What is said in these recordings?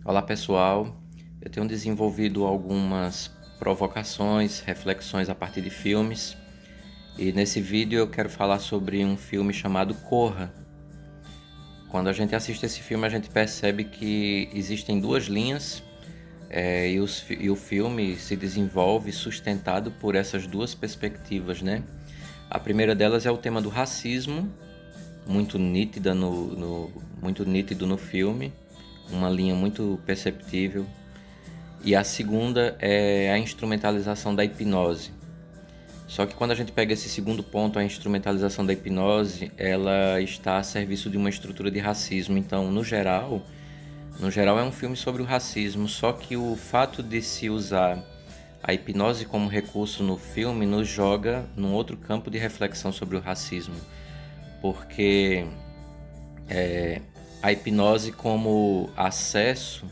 Olá pessoal, eu tenho desenvolvido algumas provocações, reflexões a partir de filmes e nesse vídeo eu quero falar sobre um filme chamado Corra. Quando a gente assiste esse filme a gente percebe que existem duas linhas e o filme se desenvolve sustentado por essas duas perspectivas, né? A primeira delas é o tema do racismo, muito nítido no filme, uma linha muito perceptível. E a segunda é a instrumentalização da hipnose. Só que quando a gente pega esse segundo ponto, a instrumentalização da hipnose, ela está a serviço de uma estrutura de racismo. Então, no geral é um filme sobre o racismo, só que o fato de se usar a hipnose como recurso no filme nos joga num outro campo de reflexão sobre o racismo, porque a hipnose como acesso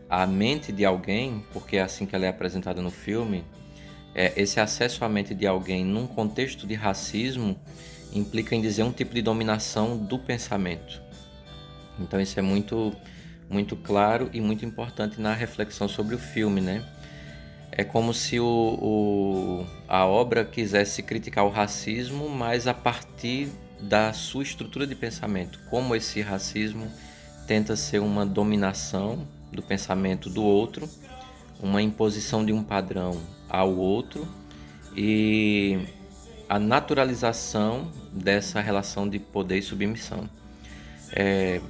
à mente de alguém, porque é assim que ela é apresentada no filme, esse acesso à mente de alguém num contexto de racismo implica em dizer um tipo de dominação do pensamento. Então isso é muito claro e muito importante na reflexão sobre o filme, né? É como se a obra quisesse criticar o racismo, mas a partir da sua estrutura de pensamento, como esse racismo tenta ser uma dominação do pensamento do outro, uma imposição de um padrão ao outro e a naturalização dessa relação de poder e submissão.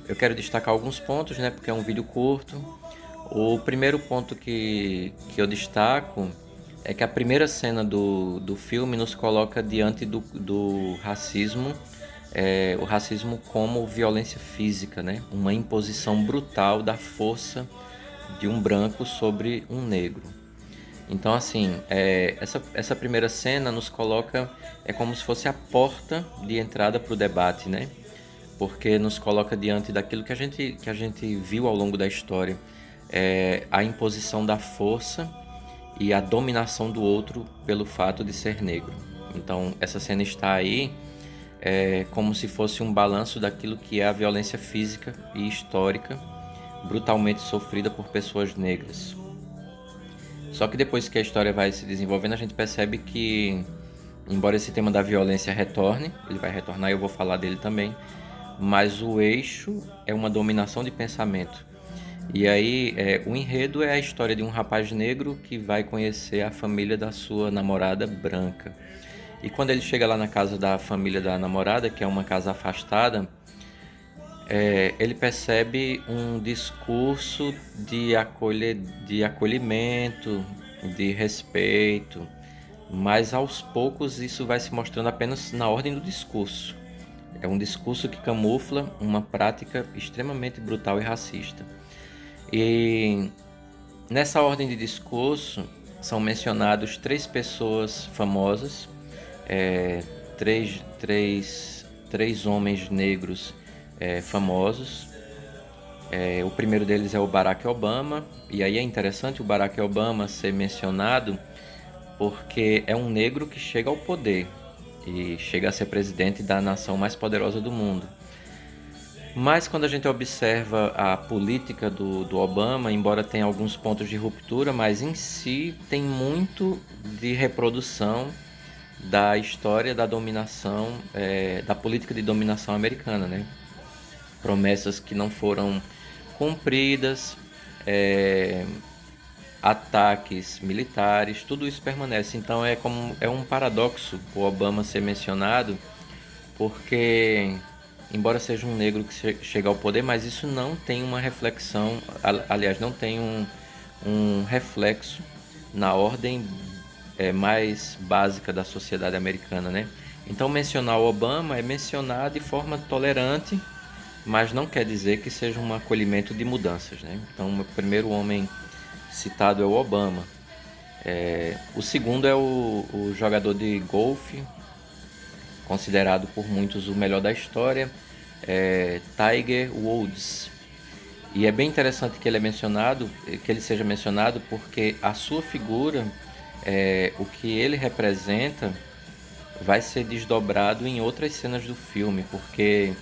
Eu quero destacar alguns pontos, né, porque é um vídeo curto. O primeiro ponto que eu destaco é que a primeira cena do filme nos coloca diante do racismo, o racismo como violência física, né? Uma imposição brutal da força de um branco sobre um negro. Então, assim, essa primeira cena nos coloca, é como se fosse a porta de entrada para o debate, né? Porque nos coloca diante daquilo que a gente viu ao longo da história, a imposição da força e a dominação do outro pelo fato de ser negro. Então, essa cena está aí como se fosse um balanço daquilo que é a violência física e histórica brutalmente sofrida por pessoas negras. Só que depois que a história vai se desenvolvendo, a gente percebe que, embora esse tema da violência retorne, ele vai retornar e eu vou falar dele também, mas o eixo é uma dominação de pensamento. E aí, o enredo é a história de um rapaz negro que vai conhecer a família da sua namorada branca. E quando ele chega lá na casa da família da namorada, que é uma casa afastada, ele percebe um discurso de acolhimento, de respeito, mas aos poucos isso vai se mostrando apenas na ordem do discurso. É um discurso que camufla uma prática extremamente brutal e racista. E nessa ordem de discurso são mencionados três pessoas famosas, é, três homens negros famosos. O primeiro deles é o Barack Obama, e aí é interessante o Barack Obama ser mencionado porque é um negro que chega ao poder e chega a ser presidente da nação mais poderosa do mundo. Mas quando a gente observa a política do Obama, embora tenha alguns pontos de ruptura, mas em si tem muito de reprodução da história da dominação, da política de dominação americana, né? Promessas que não foram cumpridas, ataques militares, tudo isso permanece. Então é um paradoxo o Obama ser mencionado, porque embora seja um negro que chega ao poder, mas isso não tem uma reflexão, aliás, não tem um reflexo na ordem mais básica da sociedade americana, né? Então mencionar o Obama é mencionar de forma tolerante, mas não quer dizer que seja um acolhimento de mudanças, né? Então o primeiro homem citado é o Obama. O segundo é o jogador de golfe, considerado por muitos o melhor da história, Tiger Woods. E é bem interessante que ele seja mencionado, porque a sua figura, o que ele representa, vai ser desdobrado em outras cenas do filme, porque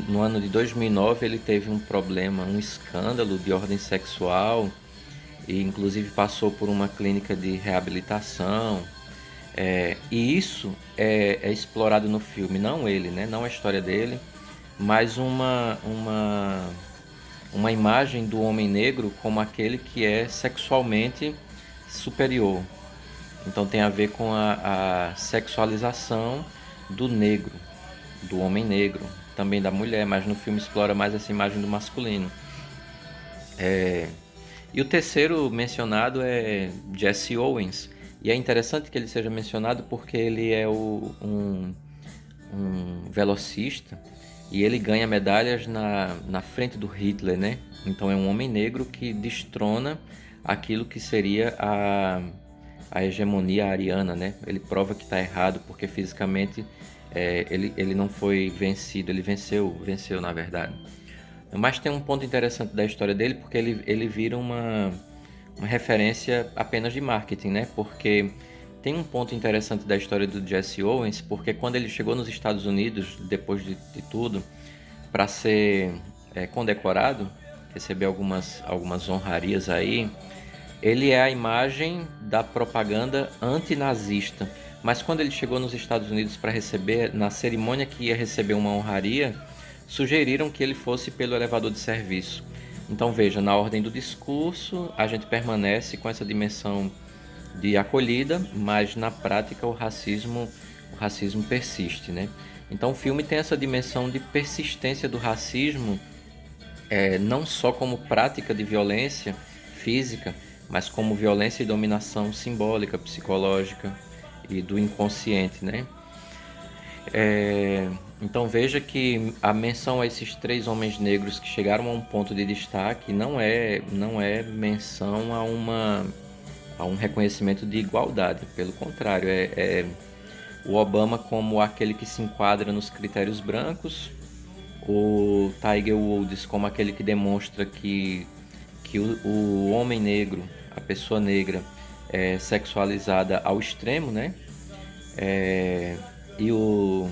no ano de 2009 ele teve um problema, um escândalo de ordem sexual e inclusive passou por uma clínica de reabilitação. E isso é explorado no filme, não ele, né? Não a história dele, mas uma imagem do homem negro como aquele que é sexualmente superior. Então tem a ver com a sexualização do negro, do homem negro, também da mulher, mas no filme explora mais essa imagem do masculino. E o terceiro mencionado é Jesse Owens, e é interessante que ele seja mencionado porque ele é um velocista e ele ganha medalhas na frente do Hitler, né? Então é um homem negro que destrona aquilo que seria a hegemonia ariana, né? Ele prova que está errado porque fisicamente ele não foi vencido, ele venceu na verdade. Mas tem um ponto interessante da história dele porque ele vira uma referência apenas de marketing, né? Porque tem um ponto interessante da história do Jesse Owens, porque quando ele chegou nos Estados Unidos, depois de tudo, para ser condecorado, receber algumas honrarias aí, ele é a imagem da propaganda antinazista. Mas quando ele chegou nos Estados Unidos para receber, na cerimônia que ia receber uma honraria, sugeriram que ele fosse pelo elevador de serviço. Então veja, na ordem do discurso, a gente permanece com essa dimensão de acolhida, mas na prática o racismo persiste, né? Então o filme tem essa dimensão de persistência do racismo, não só como prática de violência física, mas como violência e dominação simbólica, psicológica e do inconsciente, né? Então veja que a menção a esses três homens negros que chegaram a um ponto de destaque não é menção a um reconhecimento de igualdade, pelo contrário, o Obama como aquele que se enquadra nos critérios brancos, o Tiger Woods como aquele que demonstra que o homem negro, a pessoa negra, é sexualizada ao extremo, né? E o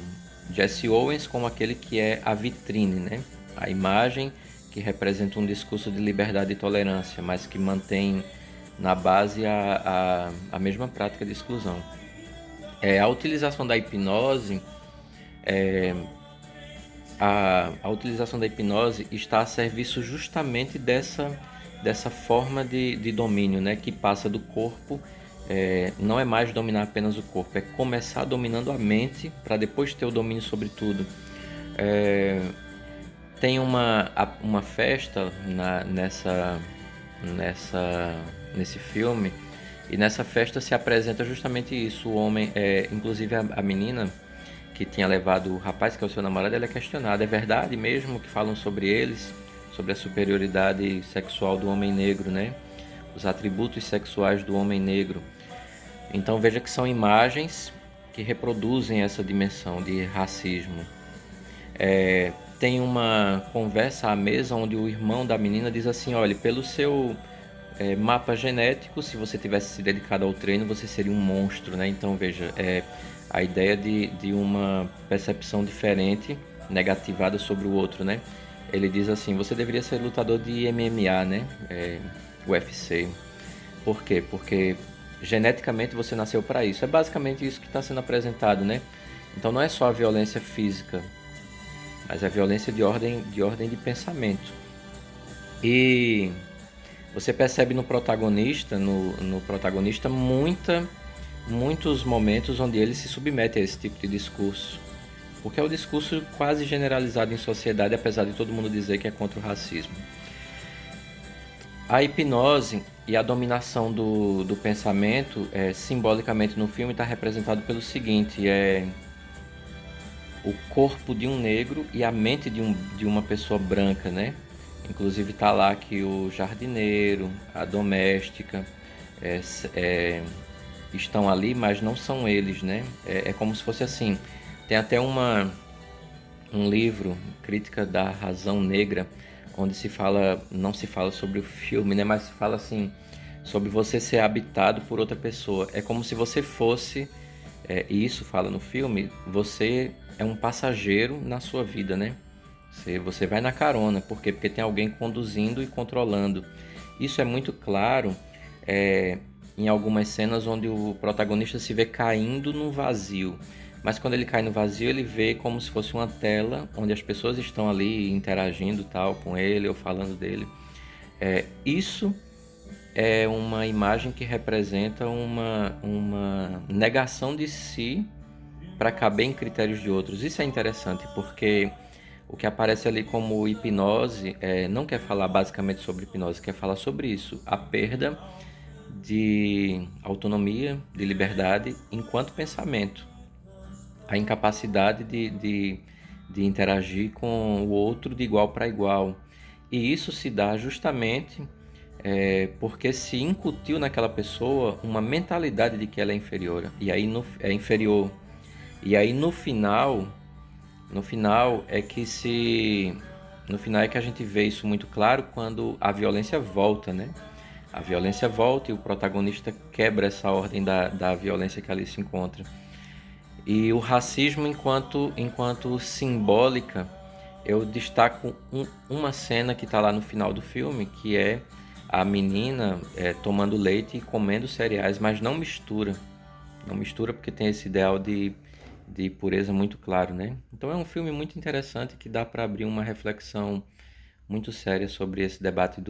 Jesse Owens como aquele que é a vitrine, né? A imagem que representa um discurso de liberdade e tolerância, mas que mantém na base a mesma prática de exclusão. A utilização da hipnose, a utilização da hipnose está a serviço justamente dessa forma de domínio, né? Que passa do corpo. Não é mais dominar apenas o corpo, é começar dominando a mente para depois ter o domínio sobre tudo. Tem uma festa nesse filme, e nessa festa se apresenta justamente isso. O homem, inclusive a menina que tinha levado o rapaz, que é o seu namorado, ela é questionada: é verdade mesmo que falam sobre eles, sobre a superioridade sexual do homem negro, né? Os atributos sexuais do homem negro. Então veja que são imagens que reproduzem essa dimensão de racismo. Tem uma conversa à mesa onde o irmão da menina diz assim: olha, pelo seu mapa genético, se você tivesse se dedicado ao treino, você seria um monstro, né? Então veja, a ideia de uma percepção diferente, negativada sobre o outro, né? Ele diz assim: você deveria ser lutador de MMA, né? UFC. Por quê? Porque geneticamente você nasceu para isso. É basicamente isso que está sendo apresentado, né? Então não é só a violência física, mas a violência de ordem de pensamento. E você percebe no protagonista, muitos momentos onde ele se submete a esse tipo de discurso. Porque é o discurso quase generalizado em sociedade, apesar de todo mundo dizer que é contra o racismo. A hipnose e a dominação do pensamento, simbolicamente no filme, está representado pelo seguinte: o corpo de um negro e a mente de uma pessoa branca, né? Inclusive está lá que o jardineiro, a doméstica, estão ali, mas não são eles, né? É como se fosse assim. Tem até um livro, Crítica da Razão Negra, onde não se fala sobre o filme, né? Mas se fala assim, sobre você ser habitado por outra pessoa. É como se você fosse, e isso fala no filme, você é um passageiro na sua vida, né? Você vai na carona. Por quê? Porque tem alguém conduzindo e controlando. Isso é muito claro é, em algumas cenas onde o protagonista se vê caindo num vazio. Mas quando ele cai no vazio, ele vê como se fosse uma tela onde as pessoas estão ali interagindo tal com ele ou falando dele. Isso é uma imagem que representa uma negação de si para caber em critérios de outros. Isso é interessante porque o que aparece ali como hipnose não quer falar basicamente sobre hipnose, quer falar sobre isso, a perda de autonomia, de liberdade enquanto pensamento, a incapacidade de interagir com o outro de igual para igual. E isso se dá justamente porque se incutiu naquela pessoa uma mentalidade de que ela é inferior. E aí é inferior. E aí no final é que se no final é que a gente vê isso muito claro quando a violência volta, né? A violência volta e o protagonista quebra essa ordem da violência que ali se encontra. E o racismo enquanto simbólica, eu destaco uma cena que está lá no final do filme, que é a menina tomando leite e comendo cereais, mas não mistura. Não mistura porque tem esse ideal de pureza muito claro, né? Então é um filme muito interessante que dá para abrir uma reflexão muito séria sobre esse debate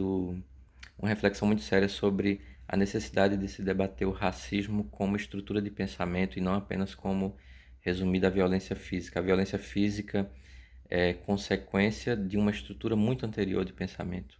uma reflexão muito séria sobre a necessidade de se debater o racismo como estrutura de pensamento e não apenas como resumida a violência física. A violência física é consequência de uma estrutura muito anterior de pensamento.